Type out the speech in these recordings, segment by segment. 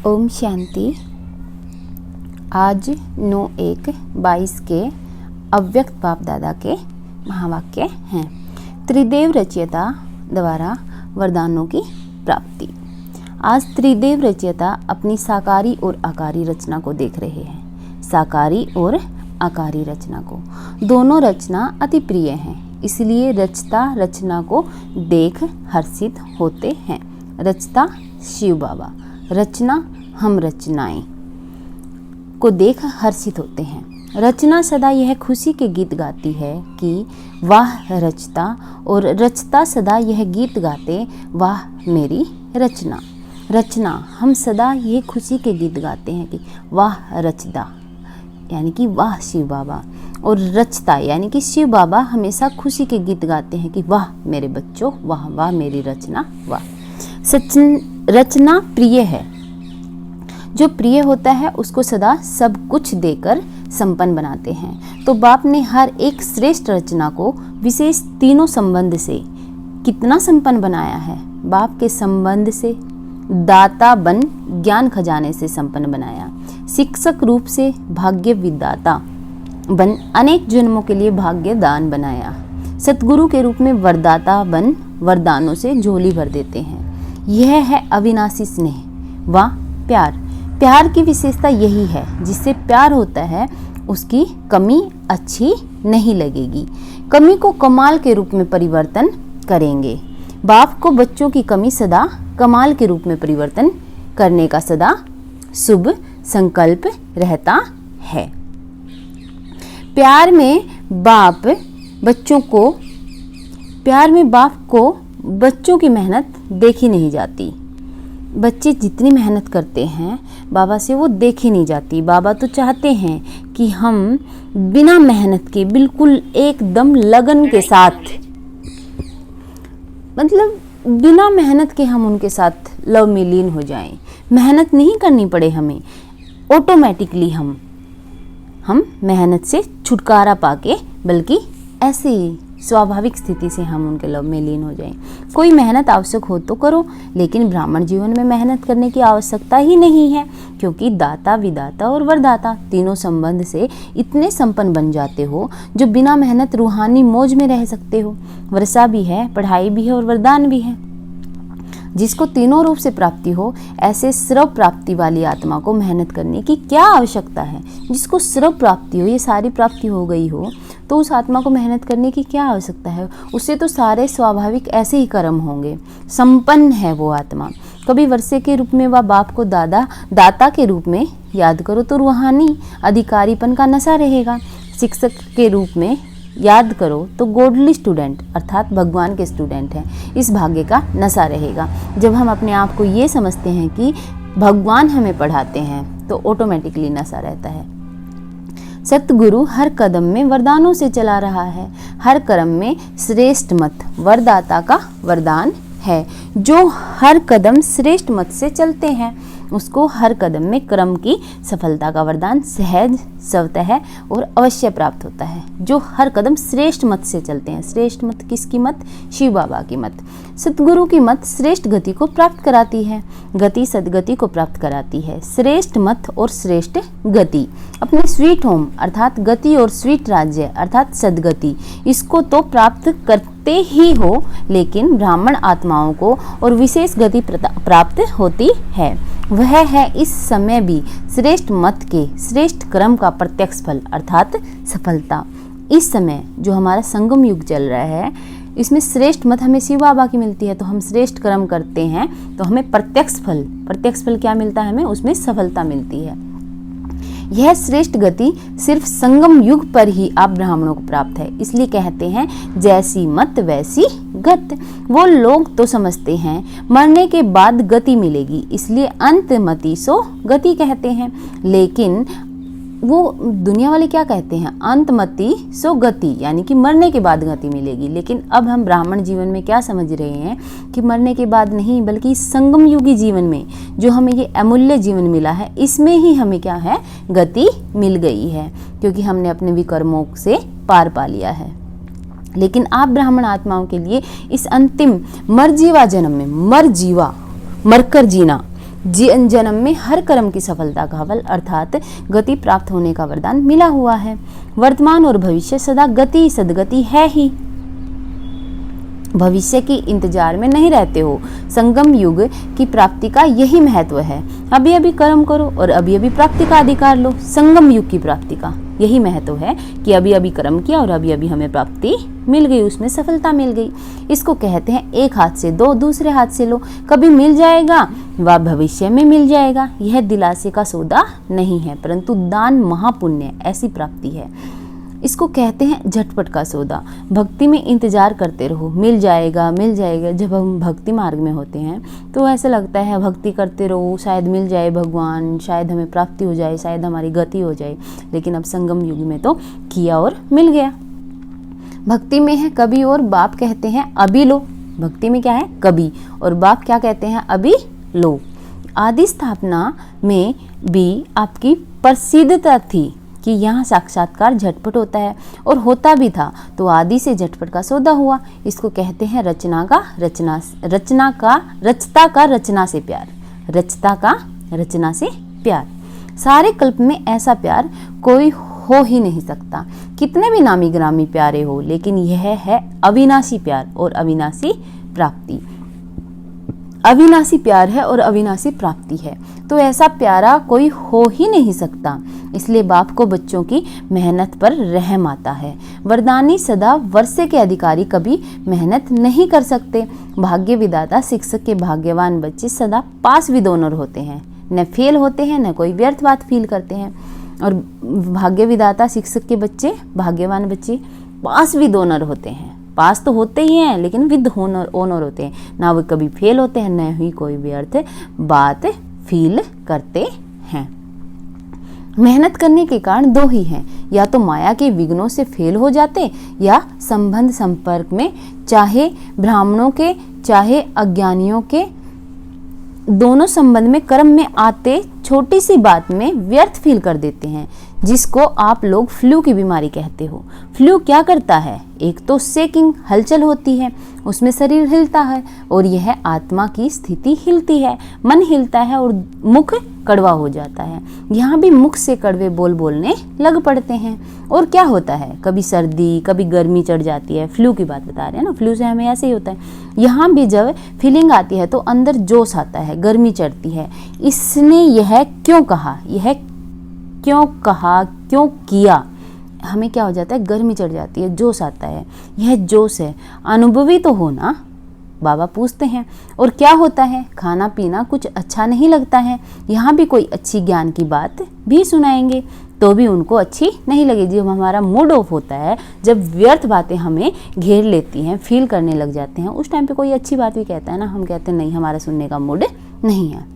ओम शांति। आज 9/1/22 के अव्यक्त बाप दादा के महावाक्य हैं। त्रिदेव रचयिता द्वारा वरदानों की प्राप्ति। आज त्रिदेव रचयिता अपनी साकारी और आकारी रचना को देख रहे हैं। साकारी और आकारी रचना को, दोनों रचना अति प्रिय हैं, इसलिए रचता रचना को देख हर्षित होते हैं। रचता शिव बाबा, रचना हम रचनाएं को देख हर्षित होते हैं। रचना सदा यह खुशी के गीत गाती है कि वाह रचता, और रचता सदा यह गीत गाते वाह मेरी रचना। रचना हम सदा ये खुशी के गीत गाते हैं कि वाह रचता यानी कि वाह शिव बाबा, और रचता यानी कि शिव बाबा हमेशा खुशी के गीत गाते हैं कि वाह मेरे बच्चों, वाह वाह मेरी रचना, वाह। रचना प्रिय है। जो प्रिय होता है उसको सदा सब कुछ देकर संपन्न बनाते हैं। तो बाप ने हर एक श्रेष्ठ रचना को विशेष तीनों संबंध से कितना संपन्न बनाया है। बाप के संबंध से दाता बन ज्ञान खजाने से संपन्न बनाया। शिक्षक रूप से भाग्य विदाता बन अनेक जन्मों के लिए भाग्य दान बनाया। सतगुरु के रूप में वरदाता बन वरदानों से झोली भर देते हैं। यह है अविनाशी स्नेह व प्यार। प्यार की विशेषता यही है, जिससे प्यार होता है उसकी कमी अच्छी नहीं लगेगी, कमी को कमाल के रूप में परिवर्तन करेंगे। बाप को बच्चों की कमी सदा कमाल के रूप में परिवर्तन करने का सदा शुभ संकल्प रहता है। प्यार में बाप को बच्चों की मेहनत देखी नहीं जाती। बच्चे जितनी मेहनत करते हैं बाबा से वो देखी नहीं जाती। बाबा तो चाहते हैं कि हम बिना मेहनत के बिल्कुल एकदम लगन के साथ, मतलब बिना मेहनत के हम उनके साथ लव में लीन हो जाएं। मेहनत नहीं करनी पड़े हमें, ऑटोमेटिकली हम मेहनत से छुटकारा पाके, बल्कि ऐसे ही स्वाभाविक स्थिति से हम उनके लव में लीन हो जाएं। कोई मेहनत आवश्यक हो तो करो, लेकिन ब्राह्मण जीवन में मेहनत करने की आवश्यकता ही नहीं है, क्योंकि दाता विदाता और वरदाता तीनों संबंध से इतने संपन्न बन जाते हो जो बिना मेहनत रूहानी मौज में रह सकते हो। वर्षा भी है, पढ़ाई भी है और वरदान भी है। जिसको तीनों रूप से प्राप्ति हो, ऐसे स्रव प्राप्ति वाली आत्मा को मेहनत करने की क्या आवश्यकता है। जिसको स्रव प्राप्ति हो, ये सारी प्राप्ति हो गई हो, तो उस आत्मा को मेहनत करने की क्या आवश्यकता है। उससे तो सारे स्वाभाविक ऐसे ही कर्म होंगे। संपन्न है वो आत्मा। कभी वर्षे के रूप में व बाप को दाता के रूप में याद करो तो रूहानी अधिकारीपन का नशा रहेगा। शिक्षक के रूप में याद करो तो गॉडली स्टूडेंट अर्थात भगवान के स्टूडेंट हैं, इस भाग्य का नशा रहेगा। जब हम अपने आप को ये समझते हैं कि भगवान हमें पढ़ाते हैं, तो ऑटोमेटिकली नशा रहता है। सतगुरु हर कदम में वरदानों से चला रहा है। हर कर्म में श्रेष्ठ मत वरदाता का वरदान है। जो हर कदम श्रेष्ठ मत से चलते हैं, उसको हर कदम में क्रम की सफलता का वरदान सहज स्वतः और अवश्य प्राप्त होता है। जो हर कदम श्रेष्ठ मत से चलते हैं। श्रेष्ठ मत किसकी मत? शिव बाबा की मत। सतगुरु की मत श्रेष्ठ गति को प्राप्त कराती है। गति सदगति को प्राप्त कराती है। श्रेष्ठ मत और श्रेष्ठ गति अपने स्वीट होम अर्थात गति और स्वीट राज्य अर्थात सदगति, इसको तो प्राप्त करते ही हो, लेकिन ब्राह्मण आत्माओं को और विशेष गति प्राप्त होती है। वह है इस समय भी श्रेष्ठ मत के श्रेष्ठ कर्म का प्रत्यक्ष फल अर्थात सफलता। इस समय जो हमारा संगम युग चल रहा है, इसमें श्रेष्ठ मत हमें शिव बाबा की मिलती है। तो हम श्रेष्ठ कर्म करते हैं तो हमें प्रत्यक्ष फल क्या मिलता है? हमें उसमें सफलता मिलती है। यह श्रेष्ठ गति सिर्फ संगम युग पर ही आप ब्राह्मणों को प्राप्त है। इसलिए कहते हैं जैसी मत वैसी गत। वो लोग तो समझते हैं मरने के बाद गति मिलेगी, इसलिए अंतमति सो गति कहते हैं। लेकिन वो दुनिया वाले क्या कहते हैं? अंतमति सो गति, यानी कि मरने के बाद गति मिलेगी। लेकिन अब हम ब्राह्मण जीवन में क्या समझ रहे हैं कि मरने के बाद नहीं, बल्कि संगम युगी जीवन में जो हमें ये अमूल्य जीवन मिला है, इसमें ही हमें क्या है? गति मिल गई है, क्योंकि हमने अपने विकर्मों से पार पा लिया है। लेकिन आप ब्राह्मण आत्माओं के लिए इस अंतिम मरजीवा जन्म में मरकर जीना जन्म में हर कर्म की सफलता का फल अर्थात गति प्राप्त होने का वरदान मिला हुआ है। वर्तमान और भविष्य सदा गति सदगति है ही। भविष्य की इंतजार में नहीं रहते हो। संगम युग की प्राप्ति का यही महत्व है। अभी अभी कर्म करो और अभी अभी प्राप्ति का अधिकार लो। संगम युग की प्राप्ति का यही महत्व है कि अभी अभी कर्म किया और अभी अभी हमें प्राप्ति मिल गई, उसमें सफलता मिल गई। इसको कहते हैं एक हाथ से दो, दूसरे हाथ से लो। कभी मिल जाएगा व भविष्य में मिल जाएगा। यह दिलासे का सौदा नहीं है, परंतु दान महापुण्य ऐसी प्राप्ति है। इसको कहते हैं झटपट का सौदा। भक्ति में इंतजार करते रहो, मिल जाएगा मिल जाएगा। जब हम भक्ति मार्ग में होते हैं तो ऐसा लगता है भक्ति करते रहो, शायद मिल जाए भगवान, शायद हमें प्राप्ति हो जाए, शायद हमारी गति हो जाए। लेकिन अब संगम युग में तो किया और मिल गया। भक्ति में है कभी और बाप कहते हैं अभी लो। भक्ति में क्या है? कभी, और बाप क्या कहते हैं? अभी लो। आदि स्थापना में भी आपकी प्रसिद्धता थी कि यहाँ साक्षात्कार झटपट होता है, और होता भी था, तो आदि से झटपट का सौदा हुआ। इसको कहते हैं रचता का रचना से प्यार। रचता का रचना से प्यार। सारे कल्प में ऐसा प्यार कोई हो ही नहीं सकता, कितने भी नामी ग्रामी प्यारे हो, लेकिन यह है अविनाशी प्यार और अविनाशी प्राप्ति। अविनाशी प्यार है और अविनाशी प्राप्ति है, तो ऐसा प्यारा कोई हो ही नहीं सकता। इसलिए बाप को बच्चों की मेहनत पर रहम आता है। वरदानी सदा वर्षे के अधिकारी कभी मेहनत नहीं कर सकते। भाग्य विधाता शिक्षक के भाग्यवान बच्चे सदा पास विद ऑनर होते हैं, न फेल होते हैं, न कोई व्यर्थ बात फील करते हैं। और भाग्य विधाता शिक्षक के बच्चे, भाग्यवान बच्चे पास विद ऑनर होते हैं। पास तो होते ही हैं, लेकिन विद ऑनर होते हैं, ना वो कभी फेल होते हैं, न ही कोई व्यर्थ बात फील करते हैं। मेहनत करने के कारण दो ही हैं, या तो माया के विघ्नों से फेल हो जाते, या संबंध संपर्क में, चाहे ब्राह्मणों के चाहे अज्ञानियों के, दोनों संबंध में कर्म में आते छोटी सी बात में व्यर्थ फील कर देते हैं, जिसको आप लोग फ्लू की बीमारी कहते हो। फ्लू क्या करता है? एक तो शेकिंग, हलचल होती है, उसमें शरीर हिलता है, और यह आत्मा की स्थिति हिलती है, मन हिलता है और मुख कड़वा हो जाता है। यहाँ भी मुख से कड़वे बोल बोलने लग पड़ते हैं। और क्या होता है? कभी सर्दी, कभी गर्मी चढ़ जाती है। फ्लू की बात बता रहे हैं ना, फ्लू से हमें ऐसे ही होता है। यहाँ भी जब फीलिंग आती है तो अंदर जोश आता है, गर्मी चढ़ती है। इसने यह क्यों कहा, यह क्यों कहा, क्यों किया, हमें क्या हो जाता है? गर्मी चढ़ जाती है, जोश आता है। यह जोश है, अनुभवी तो हो ना, बाबा पूछते हैं। और क्या होता है? खाना पीना कुछ अच्छा नहीं लगता है। यहाँ भी कोई अच्छी ज्ञान की बात भी सुनाएंगे तो भी उनको अच्छी नहीं लगेगी। जब हमारा मूड ऑफ होता है, जब व्यर्थ बातें हमें घेर लेती हैं, फील करने लग जाते हैं, उस टाइम पे कोई अच्छी बात भी कहता है ना, हम कहते हैं नहीं, हमारा सुनने का मूड नहीं है।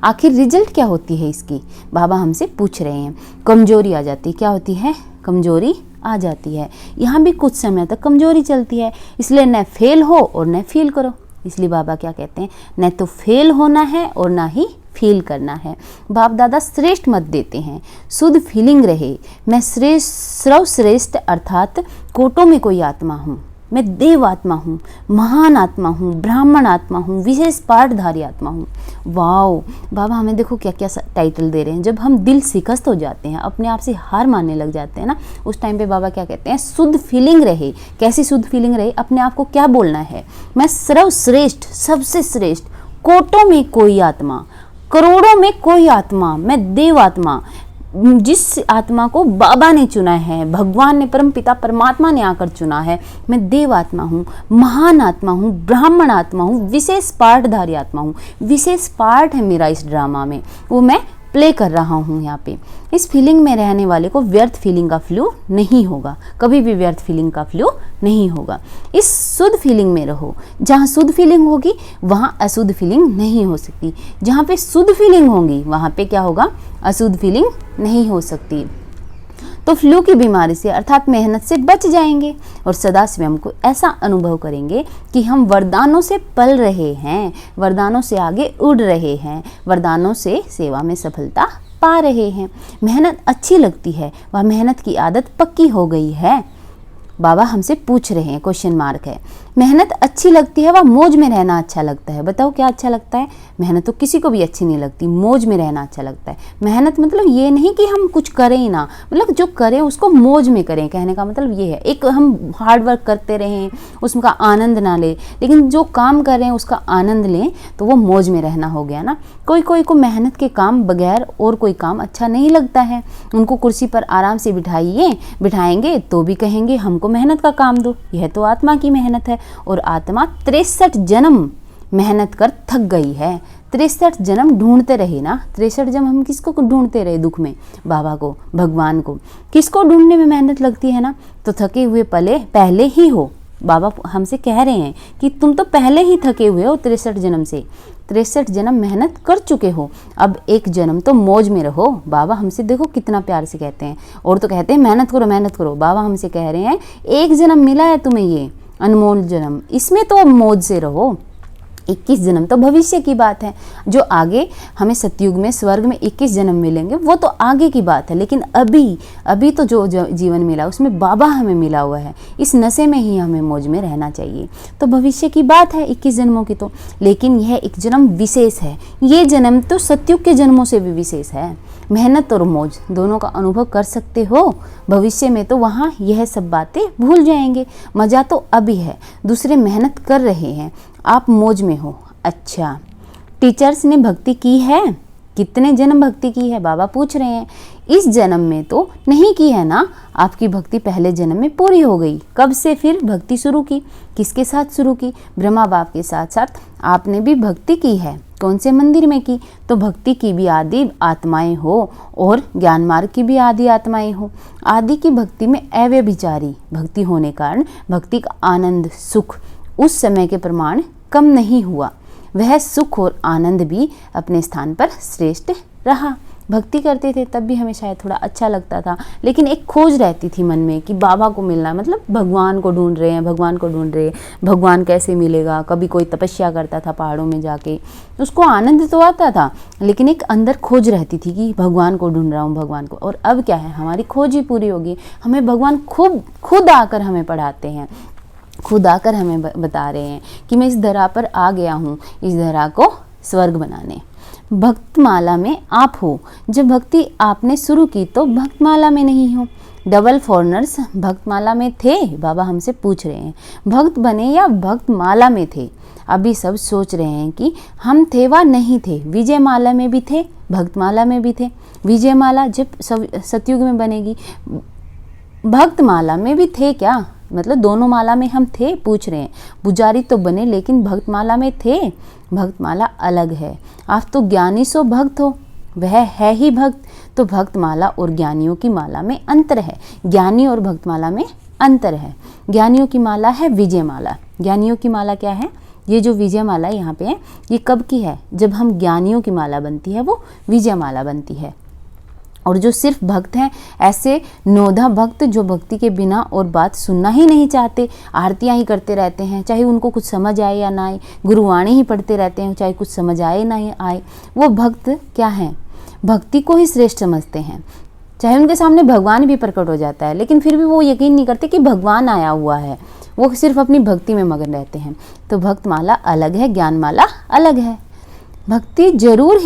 आखिर रिजल्ट क्या होती है इसकी? बाबा हमसे पूछ रहे हैं। कमजोरी आ जाती है। क्या होती है? कमजोरी आ जाती है। यहाँ भी कुछ समय तक कमजोरी चलती है, इसलिए न फेल हो और न फील करो। इसलिए बाबा क्या कहते हैं? न तो फेल होना है और ना ही फील करना है। बाप दादा श्रेष्ठ मत देते हैं, शुद्ध फीलिंग रहे। मैं सर्वश्रेष्ठ अर्थात कोटों में कोई आत्मा हूँ, मैं देव आत्मा हूँ, महान आत्मा हूँ, ब्राह्मण आत्मा हूँ, विशेष पाठधारी आत्मा हूँ। वाओ, बाबा हमें देखो क्या क्या टाइटल दे रहे हैं। जब हम दिल शिकस्त हो जाते हैं, अपने आप से हार मानने लग जाते हैं ना, उस टाइम पे बाबा क्या कहते हैं? शुद्ध फीलिंग रहे। कैसी शुद्ध फीलिंग रहे? अपने आप को क्या बोलना है? मैं सर्वश्रेष्ठ, सबसे श्रेष्ठ, कोटों में कोई आत्मा, करोड़ों में कोई आत्मा, मैं देव आत्मा, जिस आत्मा को बाबा ने चुना है, भगवान ने, परम पिता परमात्मा ने आकर चुना है। मैं देव आत्मा हूँ, महान आत्मा हूँ, ब्राह्मण आत्मा हूँ, विशेष पाठधारी आत्मा हूँ। विशेष पार्ट है मेरा इस ड्रामा में, वो मैं प्ले कर रहा हूँ यहाँ पे। इस फीलिंग में रहने वाले को व्यर्थ फीलिंग का फ्लू नहीं होगा, कभी भी व्यर्थ फीलिंग का फ्लू नहीं होगा। इस शुद्ध फीलिंग में रहो। जहाँ शुद्ध फीलिंग होगी वहाँ अशुद्ध फीलिंग नहीं हो सकती। जहाँ पे शुद्ध फीलिंग होगी वहाँ पे क्या होगा? अशुद्ध फीलिंग नहीं हो सकती। तो फ्लू की बीमारी से अर्थात मेहनत से बच जाएंगे और सदा स्वयं को ऐसा अनुभव करेंगे कि हम वरदानों से पल रहे हैं, वरदानों से आगे उड़ रहे हैं, वरदानों से सेवा में सफलता पा रहे हैं। मेहनत अच्छी लगती है, वह मेहनत की आदत पक्की हो गई है। बाबा हमसे पूछ रहे हैं, क्वेश्चन मार्क है। मेहनत अच्छी लगती है, वह मौज में रहना अच्छा लगता है। बताओ क्या अच्छा लगता है? मेहनत तो किसी को भी अच्छी नहीं लगती, मौज में रहना अच्छा लगता है। मेहनत मतलब ये नहीं कि हम कुछ करें ही ना, मतलब जो करें उसको मौज में करें, कहने का मतलब ये है। एक हम हार्ड वर्क करते रहें, उसका आनंद ना ले, लेकिन जो काम कर रहे हैं उसका आनंद लें, तो वो मौज में रहना हो गया ना। कोई कोई को मेहनत के काम बगैर और कोई काम अच्छा नहीं लगता है। उनको कुर्सी पर आराम से बिठाएंगे तो भी कहेंगे हमको मेहनत का काम दो। यह तो आत्मा की मेहनत है, और आत्मा 63 जन्म मेहनत कर थक गई है। 63 जन्म ढूंढते रहे ना, 63 जन्म हम किसको ढूंढते रहे? दुख में बाबा को, भगवान को। किसको ढूंढने में मेहनत लगती है ना? तो थके हुए पहले ही हो। बाबा हमसे कह रहे हैं कि तुम तो पहले ही थके हुए हो 63 जन्म से, 63 जन्म मेहनत कर चुके हो, अब एक जन्म तो मौज में रहो। बाबा हमसे देखो कितना प्यार से कहते हैं। और तो कहते हैं मेहनत करो मेहनत करो, बाबा हमसे कह रहे हैं एक जन्म मिला है तुम्हें, ये अनमोल जन्म, इसमें तो मौज से रहो। 21 जन्म तो भविष्य की बात है, जो आगे हमें सतयुग में स्वर्ग में 21 जन्म मिलेंगे वो तो आगे की बात है। लेकिन अभी तो जो जीवन मिला उसमें बाबा हमें मिला हुआ है, इस नशे में ही हमें मौज में रहना चाहिए। तो भविष्य की बात है 21 जन्मों की तो, लेकिन यह एक जन्म विशेष है। ये जन्म तो सतयुग के जन्मों से भी विशेष है। मेहनत और मौज दोनों का अनुभव कर सकते हो। भविष्य में तो वहाँ यह सब बातें भूल जाएंगे। मज़ा तो अभी है, दूसरे मेहनत कर रहे हैं, आप मौज में हो। अच्छा, टीचर्स ने भक्ति की है? कितने जन्म भक्ति की है? बाबा पूछ रहे हैं। इस जन्म में तो नहीं की है ना, आपकी भक्ति पहले जन्म में पूरी हो गई। कब से फिर भक्ति शुरू की? किसके साथ शुरू की? ब्रह्मा बाप के साथ साथ आपने भी भक्ति की है। कौन से मंदिर में की? तो भक्ति की भी आदि आत्माएं हो और ज्ञान मार्ग की भी आदि आत्माएं हो। आदि की भक्ति में अव्यभिचारी भक्ति होने कारण भक्ति का आनंद सुख उस समय के प्रमाण कम नहीं हुआ। वह सुख और आनंद भी अपने स्थान पर श्रेष्ठ रहा। भक्ति करते थे तब भी हमें शायद थोड़ा अच्छा लगता था, लेकिन एक खोज रहती थी मन में कि बाबा को मिलना, मतलब भगवान को ढूंढ रहे हैं, भगवान को ढूंढ रहे हैं, भगवान कैसे मिलेगा। कभी कोई तपस्या करता था पहाड़ों में जाके, उसको आनंद तो आता था, लेकिन एक अंदर खोज रहती थी कि भगवान को ढूंढ रहा हूँ, भगवान को। और अब क्या है, हमारी खोज ही पूरी होगी। हमें भगवान खुद आकर हमें पढ़ाते हैं, खुद आकर हमें बता रहे हैं कि मैं इस धरा पर आ गया हूँ, इस धरा को स्वर्ग बनाने। भक्तमाला में आप हो। जब भक्ति आपने शुरू की तो भक्तमाला में नहीं हो। डबल फॉरनर्स भक्तमाला में थे? बाबा हमसे पूछ रहे हैं, भक्त बने या भक्तमाला में थे? अभी सब सोच रहे हैं कि हम थे व नहीं थे। विजयमाला में भी थे, भक्तमाला में भी थे। विजयमाला जब सतयुग में बनेगी, भक्तमाला में भी थे क्या? मतलब दोनों माला में हम थे? पूछ रहे हैं। पुजारी तो बने लेकिन भक्तमाला में थे? भक्तमाला अलग है। आप तो ज्ञानी सो भक्त हो, वह है ही भक्त। तो भक्तमाला और ज्ञानियों की माला में अंतर है, ज्ञानी और भक्तमाला में अंतर है। ज्ञानियों की माला है विजयमाला। ज्ञानियों की माला क्या है? ये जो विजयमाला यहाँ पे है, ये कब की है? जब हम ज्ञानियों की माला बनती है वो विजयमाला बनती है। और जो सिर्फ भक्त हैं, ऐसे नोधा भक्त जो भक्ति के बिना और बात सुनना ही नहीं चाहते, आरतियां ही करते रहते हैं, चाहे उनको कुछ समझ आए या ना आए, गुरुवाणी ही पढ़ते रहते हैं, चाहे कुछ समझ आए ना आए, वो भक्त क्या हैं? भक्ति को ही श्रेष्ठ समझते हैं। चाहे उनके सामने भगवान भी प्रकट हो जाता है, लेकिन फिर भी वो यकीन नहीं करते कि भगवान आया हुआ है, वो सिर्फ अपनी भक्ति में मगन रहते हैं। तो भक्तमाला अलग है, ज्ञानमाला अलग है। भक्ति जरूर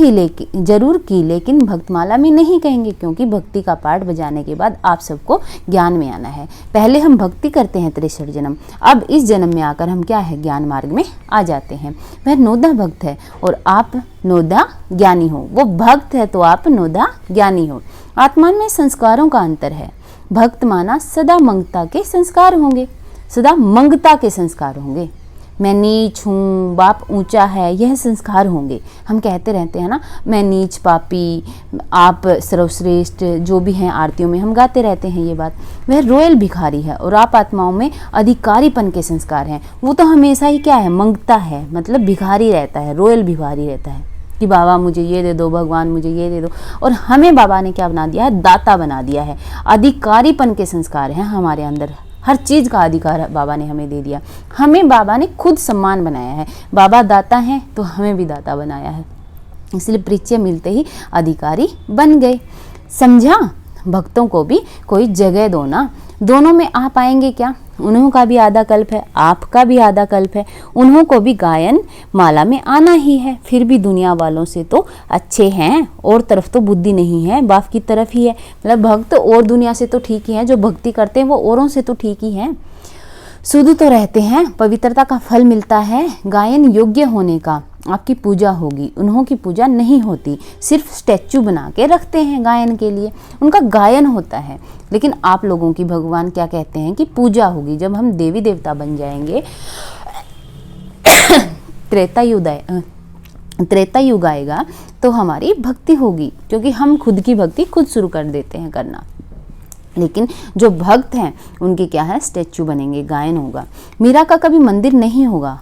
की, लेकिन भक्तमाला में नहीं कहेंगे, क्योंकि भक्ति का पाठ बजाने के बाद आप सबको ज्ञान में आना है। पहले हम भक्ति करते हैं 63 जन्म, अब इस जन्म में आकर हम क्या है, ज्ञान मार्ग में आ जाते हैं। वह नोदा भक्त है और आप नोदा ज्ञानी हो। वो भक्त है तो आप नोदा ज्ञानी हो। आत्मा में संस्कारों का अंतर है। भक्त माना सदा मंगता के संस्कार होंगे, सदा मंगता के संस्कार होंगे। मैं नीच हूँ, बाप ऊंचा है, यह संस्कार होंगे। हम कहते रहते हैं ना, मैं नीच पापी, आप सर्वश्रेष्ठ, जो भी हैं आरतियों में हम गाते रहते हैं ये बात। वह रॉयल भिखारी है और आप आत्माओं में अधिकारीपन के संस्कार हैं। वो तो हमेशा ही क्या है, मंगता है, मतलब भिखारी रहता है, रॉयल भिखारी रहता है कि बाबा मुझे ये दे दो, भगवान मुझे ये दे दो। और हमें बाबा ने क्या बना दिया है, दाता बना दिया है। अधिकारीपन के संस्कार हैं हमारे अंदर, हर चीज़ का अधिकार बाबा ने हमें दे दिया। हमें बाबा ने खुद सम्मान बनाया है। बाबा दाता हैं तो हमें भी दाता बनाया है, इसलिए परिचय मिलते ही अधिकारी बन गए। समझा? भक्तों को भी कोई जगह दो ना। दोनों में आ पाएंगे क्या? उन्हों का भी आधा कल्प है, आपका भी आधा कल्प है, उन्हों को भी गायन माला में आना ही है। फिर भी दुनिया वालों से तो अच्छे हैं, और तरफ तो बुद्धि नहीं है, बाप की तरफ ही है। मतलब भक्त और दुनिया से तो ठीक ही हैं, जो भक्ति करते हैं वो औरों से तो ठीक ही हैं। शुद्ध तो रहते हैं, पवित्रता का फल मिलता है, गायन योग्य होने का। आपकी पूजा होगी, उन्हों की पूजा नहीं होती, सिर्फ स्टैचू बना के रखते हैं गायन के लिए, उनका गायन होता है। लेकिन आप लोगों की भगवान क्या कहते हैं कि पूजा होगी। जब हम देवी देवता बन जाएंगे, त्रेता युग आएगा तो हमारी भक्ति होगी, क्योंकि हम खुद की भक्ति खुद शुरू कर देते हैं करना। लेकिन जो भक्त हैं उनके क्या है, स्टैचू बनेंगे, गायन होगा। मीरा का कभी मंदिर नहीं होगा,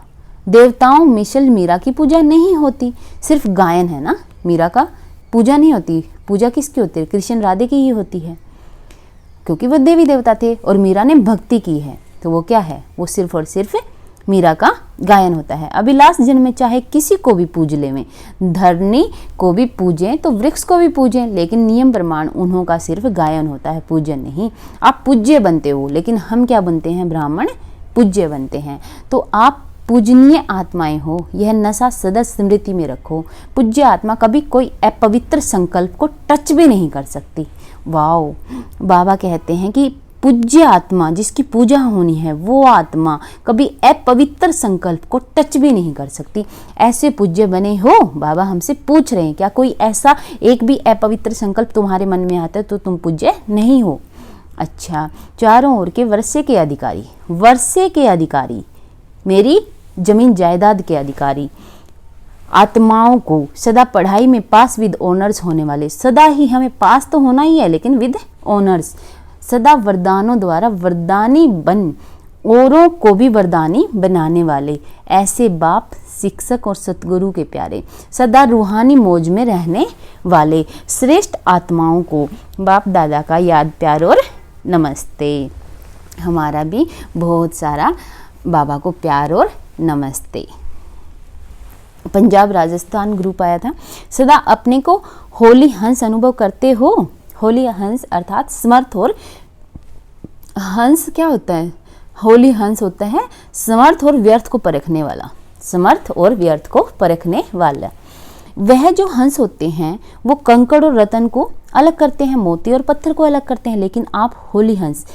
देवताओं मिशल मीरा की पूजा नहीं होती, सिर्फ गायन है ना। मीरा का पूजा नहीं होती, पूजा किसकी होती है, कृष्ण राधे की ही होती है, क्योंकि वो देवी देवता थे और मीरा ने भक्ति की है। तो वो क्या है, वो सिर्फ और सिर्फ मीरा का गायन होता है। अभिलाष जन्म में चाहे किसी को भी पूज ले, में धरनी को भी पूजें तो वृक्ष को भी पूजें, लेकिन नियम प्रमाण उन्हों का सिर्फ गायन होता है, पूजन नहीं। आप पूज्य बनते हो, लेकिन हम क्या बनते हैं, ब्राह्मण पूज्य बनते हैं। तो आप पूजनीय आत्माएं हो, यह नशा सदा स्मृति में रखो। पूज्य आत्मा कभी कोई अपवित्र संकल्प को टच भी नहीं कर सकती। वाओ, बाबा कहते हैं कि पूज्य आत्मा जिसकी पूजा होनी है, वो आत्मा कभी अपवित्र संकल्प को टच भी नहीं कर सकती। ऐसे पूज्य बने हो, बाबा हमसे पूछ रहे हैं, क्या कोई ऐसा एक भी अपवित्र संकल्प तुम्हारे मन में आता है तो तुम पूज्य नहीं हो। अच्छा, चारों ओर के वर्षे के अधिकारी, वर्षे के अधिकारी, मेरी जमीन जायदाद के अधिकारी, आत्माओं को सदा पढ़ाई में पास विद ऑनर्स होने वाले, सदा ही हमें पास तो होना ही है लेकिन विद ऑनर्स, सदा वरदानों द्वारा वरदानी बन औरों को भी वरदानी बनाने वाले, ऐसे बाप शिक्षक और सतगुरु के प्यारे, सदा रूहानी मौज में रहने वाले श्रेष्ठ आत्माओं को बाप दादा का याद प्यार और नमस्ते। हमारा भी बहुत सारा बाबा को प्यार और नमस्ते। पंजाब राजस्थान ग्रुप आया था। सदा अपने को होली हंस अनुभव करते हो। होली हंस अर्थात समर्थ, और हंस क्या होता है, होली हंस होता है समर्थ और व्यर्थ को परखने वाला, समर्थ और व्यर्थ को परखने वाला। वह जो हंस होते हैं वो कंकड़ और रतन को अलग करते हैं, मोती और पत्थर को अलग करते हैं, लेकिन आप होली हंस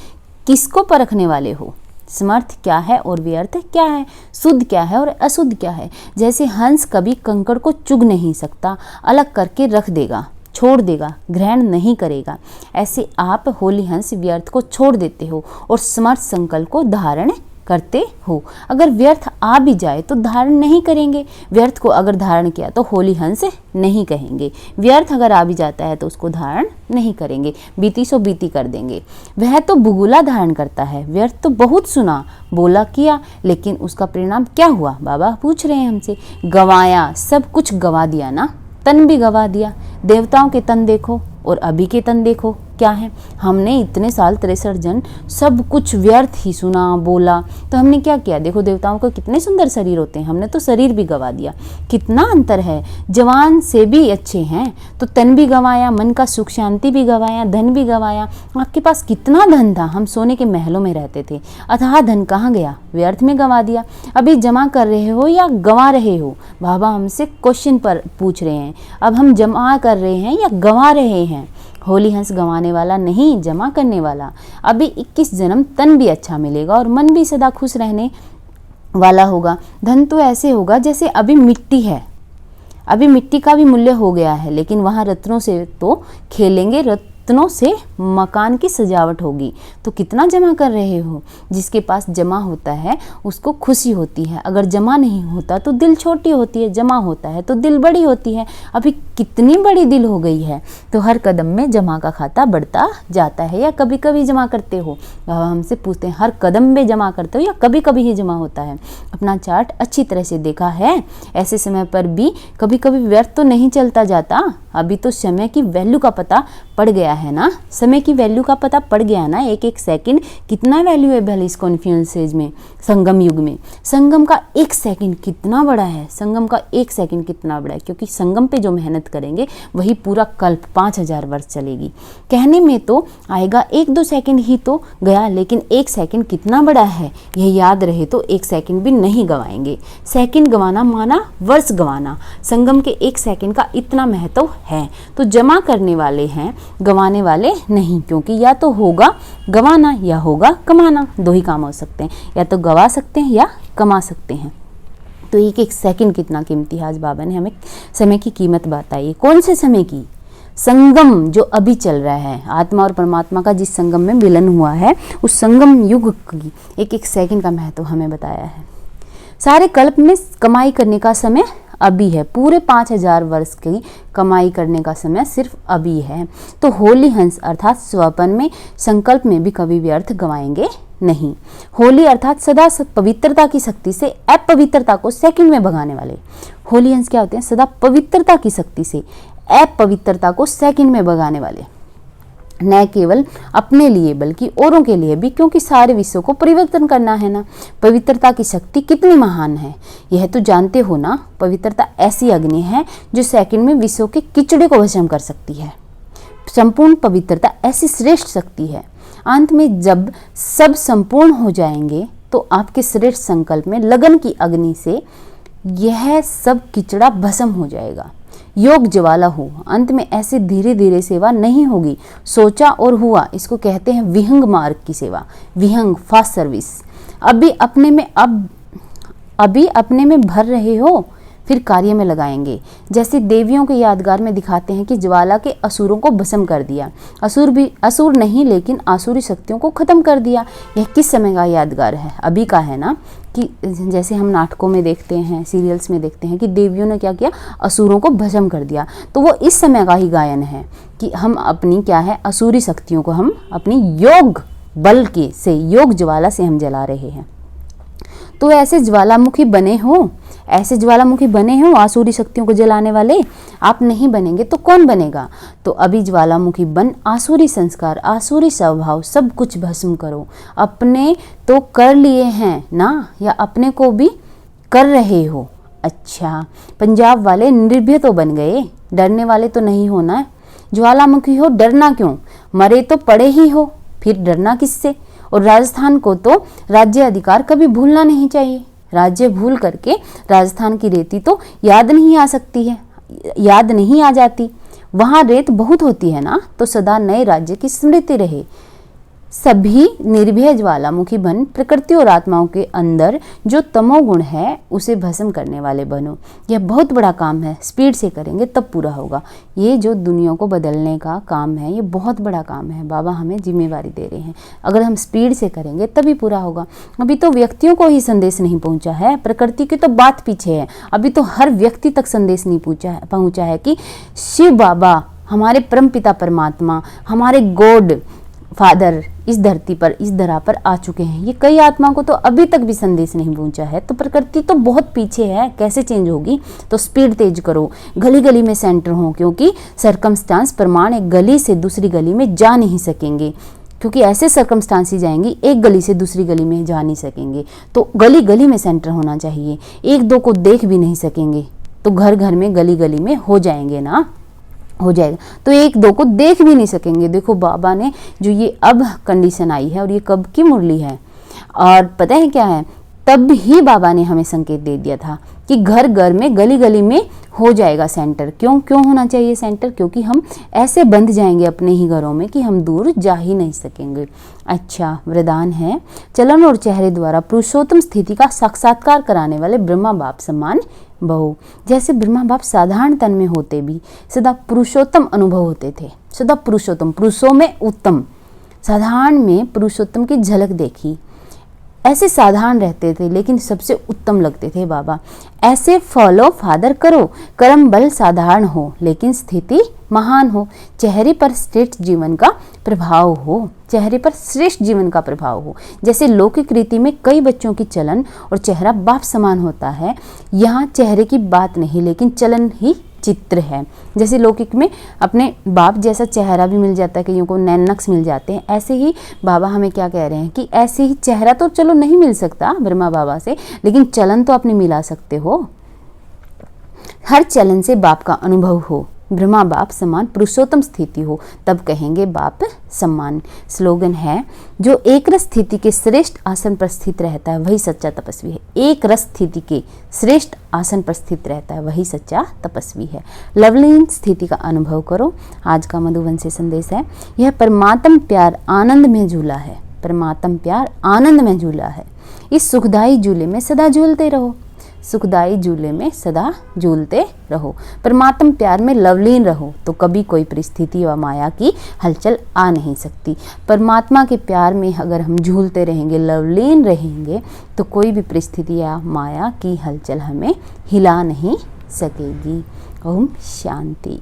किसको परखने वाले हो, समर्थ क्या है और व्यर्थ क्या है, शुद्ध क्या है और अशुद्ध क्या है। जैसे हंस कभी कंकड़ को चुग नहीं सकता, अलग करके रख देगा, छोड़ देगा, ग्रहण नहीं करेगा, ऐसे आप होली हंस व्यर्थ को छोड़ देते हो और समर्थ संकल्प को धारण करते हो। अगर व्यर्थ आ भी जाए तो धारण नहीं करेंगे, व्यर्थ को अगर धारण किया तो होली हंस नहीं कहेंगे। व्यर्थ अगर आ भी जाता है तो उसको धारण नहीं करेंगे, बीती सो बीती कर देंगे। वह तो बुगुला धारण करता है, व्यर्थ तो बहुत सुना बोला किया, लेकिन उसका परिणाम क्या हुआ, बाबा पूछ रहे हैं हमसे। गंवाया, सब कुछ गंवा दिया ना, तन भी गंवा दिया। देवताओं के तन देखो और अभी के तन देखो क्या है। हमने इतने साल 63 जन सब कुछ व्यर्थ ही सुना बोला, तो हमने क्या किया, देखो देवताओं को कितने सुंदर शरीर होते हैं, हमने तो शरीर भी गंवा दिया। कितना अंतर है, जवान से भी अच्छे हैं तो तन भी गंवाया, मन का सुख शांति भी गंवाया, धन भी गंवाया। आपके पास कितना धन था, हम सोने के महलों में रहते थे, अथाह धन कहाँ गया, व्यर्थ में गंवा दिया। अभी जमा कर रहे हो या गंवा रहे हो, बाबा हमसे क्वेश्चन पर पूछ रहे हैं। अब हम जमा कर रहे हैं या गंवा रहे हैं। होली हंस गंवाने वाला नहीं, जमा करने वाला। अभी 21 जन्म तन भी अच्छा मिलेगा और मन भी सदा खुश रहने वाला होगा। धन तो ऐसे होगा जैसे अभी मिट्टी है, अभी मिट्टी का भी मूल्य हो गया है, लेकिन वहाँ रत्नों से तो खेलेंगे, रत्नों से मकान की सजावट होगी। तो कितना जमा कर रहे हो, जिसके पास जमा होता है उसको खुशी होती है, अगर जमा नहीं होता तो दिल छोटी होती है, जमा होता है तो दिल बड़ी होती है। अभी कितनी बड़ी दिल हो गई है, तो हर कदम में जमा का खाता बढ़ता जाता है, या कभी कभी जमा करते हो। बाबा हमसे पूछते हैं हर कदम में जमा करते हो या कभी कभी ही जमा होता है। अपना चार्ट अच्छी तरह से देखा है, ऐसे समय पर भी कभी कभी व्यर्थ तो नहीं चलता जाता। अभी तो समय की वैल्यू का पता पड़ गया है ना, समय की वैल्यू का पता पड़ गया ना, एक एक सेकंड कितना वैल्यूएबल है इस कॉन्फ्लुएंस एज में, संगम युग में। संगम का एक सेकंड कितना बड़ा है, संगम का एक सेकंड कितना बड़ा है, क्योंकि संगम पे जो मेहनत करेंगे वही पूरा कल्प 5000 वर्ष चलेगी। कहने में तो आएगा 1-2 सेकंड ही तो गया, लेकिन एक सेकंड कितना बड़ा है यह याद रहे तो एक सेकंड भी नहीं गवाएंगे। सेकंड गवाना माना वर्ष गवाना, संगम के एक सेकंड का इतना महत्व है। तो जमा करने वाले हैं, गवाने वाले नहीं, क्योंकि या तो होगा गवाना या होगा कमाना, दो ही काम हो सकते हैं, या तो गवा सकते हैं या कमा सकते हैं। तो एक एक सेकंड कितना कीमती है। आज बाबा ने हमें समय की कीमत बताई। कौन से समय की? संगम जो अभी चल रहा है, आत्मा और परमात्मा का जिस संगम में मिलन हुआ है, उस संगम युग की एक एक सेकंड का महत्व हमें बताया है। सारे कल्प में कमाई करने का समय अभी है, पूरे 5000 वर्ष की कमाई करने का समय सिर्फ अभी है। तो होली हंस अर्थात स्वपन में, संकल्प में भी कभी व्यर्थ गवाएंगे नहीं। होली अर्थात सदा पवित्रता की शक्ति से अपवित्रता को सेकंड में भगाने वाले। होली हंस क्या होते हैं? सदा पवित्रता की शक्ति से अपवित्रता को सेकंड में भगाने वाले, न केवल अपने लिए बल्कि औरों के लिए भी, क्योंकि सारे विश्व को परिवर्तन करना है ना। पवित्रता की शक्ति कितनी महान है यह तो जानते हो ना। पवित्रता ऐसी अग्नि है जो सेकंड में विश्व के कीचड़े को भस्म कर सकती है। संपूर्ण पवित्रता ऐसी श्रेष्ठ शक्ति है। अंत में जब सब संपूर्ण हो जाएंगे तो आपके श्रेष्ठ संकल्प में लगन की अग्नि से यह सब कीचड़ा भस्म हो जाएगा। योग ज्वाला हो, अंत में ऐसे धीरे धीरे सेवा नहीं होगी। सोचा और हुआ, इसको कहते हैं विहंग मार्ग की सेवा, विहंग फास्ट सर्विस। अभी अपने में भर रहे हो, फिर कार्य में लगाएंगे। जैसे देवियों के यादगार में दिखाते हैं कि ज्वाला के असुरों को भस्म कर दिया, असुर नहीं लेकिन आसुरी शक्तियों को खत्म कर दिया। यह किस समय का यादगार है? अभी का है ना, कि जैसे हम नाटकों में देखते हैं, सीरियल्स में देखते हैं कि देवियों ने क्या किया, असुरों को भस्म कर दिया। तो वो इस समय का ही गायन है कि हम अपनी क्या है, असुरी शक्तियों को हम अपनी योग बल के से, योग ज्वाला से हम जला रहे हैं। तो ऐसे ज्वालामुखी बने हो, ऐसे ज्वालामुखी बने हो आसुरी शक्तियों को जलाने वाले। आप नहीं बनेंगे तो कौन बनेगा? तो अभी ज्वालामुखी बन आसुरी संस्कार, आसुरी स्वभाव सब कुछ भस्म करो। अपने तो कर लिए हैं ना, या अपने को भी कर रहे हो? अच्छा, पंजाब वाले निर्भय तो बन गए, डरने वाले तो नहीं होना। ज्वालामुखी हो, डरना क्यों? मरे तो पड़े ही हो, फिर डरना किससे? और राजस्थान को तो राज्य अधिकार कभी भूलना नहीं चाहिए। राज्य भूल करके राजस्थान की रेती तो याद नहीं आ सकती है, याद नहीं आ जाती। वहाँ रेत बहुत होती है ना, तो सदा नए राज्य की स्मृति रहे। सभी निर्भय ज्वालामुखी बन प्रकृति और आत्माओं के अंदर जो तमोगुण है उसे भस्म करने वाले बनो। यह बहुत बड़ा काम है, स्पीड से करेंगे तब पूरा होगा। ये जो दुनिया को बदलने का काम है, ये बहुत बड़ा काम है। बाबा हमें जिम्मेवारी दे रहे हैं, अगर हम स्पीड से करेंगे तभी पूरा होगा। अभी तो व्यक्तियों को ही संदेश नहीं पहुंचा है, प्रकृति की तो बात पीछे है। अभी तो हर व्यक्ति तक संदेश नहीं पहुंचा है कि शिव बाबा, हमारे परम पिता परमात्मा, हमारे गॉड फादर इस धरती पर, इस धरा पर आ चुके हैं। ये कई आत्मा को तो अभी तक भी संदेश नहीं पहुंचा है। तो प्रकृति तो बहुत पीछे है, कैसे चेंज होगी? तो स्पीड तेज करो, गली गली में सेंटर हो, क्योंकि सर्कमस्टांस प्रमाण एक गली से दूसरी गली में जा नहीं सकेंगे, क्योंकि ऐसे सर्कमस्टांसेस जाएंगी एक गली से दूसरी गली में जा नहीं सकेंगे। तो गली गली में सेंटर होना चाहिए। एक दो को देख भी नहीं सकेंगे तो घर घर में, गली गली में हो जाएंगे ना, हो जाएगा। तो एक दो को देख भी नहीं सकेंगे। देखो बाबा ने जो ये अब कंडीशन आई है, और ये कब की मुरली है, और पता है क्या है, तब ही बाबा ने हमें संकेत दे दिया था कि घर घर में, गली गली में हो जाएगा सेंटर। क्यों होना चाहिए सेंटर? क्योंकि हम ऐसे बंध जाएंगे अपने ही घरों में कि हम दूर जा ही नहीं सकेंगे। अच्छा, वरदान है, चलन और चेहरे द्वारा पुरुषोत्तम स्थिति का साक्षात्कार कराने वाले ब्रह्मा बाप समान बहु। जैसे ब्रह्मा बाप साधारण तन में होते भी सदा पुरुषोत्तम अनुभव होते थे, सदा पुरुषोत्तम, पुरुषों में उत्तम, साधारण में पुरुषोत्तम की झलक देखी। ऐसे साधारण रहते थे लेकिन सबसे उत्तम लगते थे बाबा। ऐसे फॉलो फादर करो, कर्म बल साधारण हो लेकिन स्थिति महान हो। चेहरे पर श्रेष्ठ जीवन का प्रभाव हो, चेहरे पर श्रेष्ठ जीवन का प्रभाव हो। जैसे लौकिक रीति में कई बच्चों की चलन और चेहरा बाप समान होता है, यहाँ चेहरे की बात नहीं लेकिन चलन ही चित्र है। जैसे लौकिक में अपने बाप जैसा चेहरा भी मिल जाता है, कईयों को नैन नक्श मिल जाते हैं, ऐसे ही बाबा हमें क्या कह रहे हैं कि ऐसे ही चेहरा तो चलो नहीं मिल सकता ब्रह्मा बाबा से, लेकिन चलन तो अपने मिला सकते हो। हर चलन से बाप का अनुभव हो, ब्रह्मा बाप समान पुरुषोत्तम स्थिति हो, तब कहेंगे बाप सम्मान। स्लोगन है, जो एक रस स्थिति के श्रेष्ठ आसन पर स्थित रहता है वही सच्चा तपस्वी है। एक रस स्थिति के श्रेष्ठ आसन पर स्थित रहता है वही सच्चा तपस्वी है। लवलीन स्थिति का अनुभव करो। आज का मधुबन से संदेश है, यह परमात्म प्यार आनंद में झूला है। परमात्म प्यार आनंद में झूला है। इस सुखदाई झूले में सदा झूलते रहो। सुखदाई झूले में सदा झूलते रहो। परमात्म प्यार में लवलीन रहो तो कभी कोई परिस्थिति व माया की हलचल आ नहीं सकती। परमात्मा के प्यार में अगर हम झूलते रहेंगे, लवलीन रहेंगे, तो कोई भी परिस्थिति या माया की हलचल हमें हिला नहीं सकेगी। ओम शांति।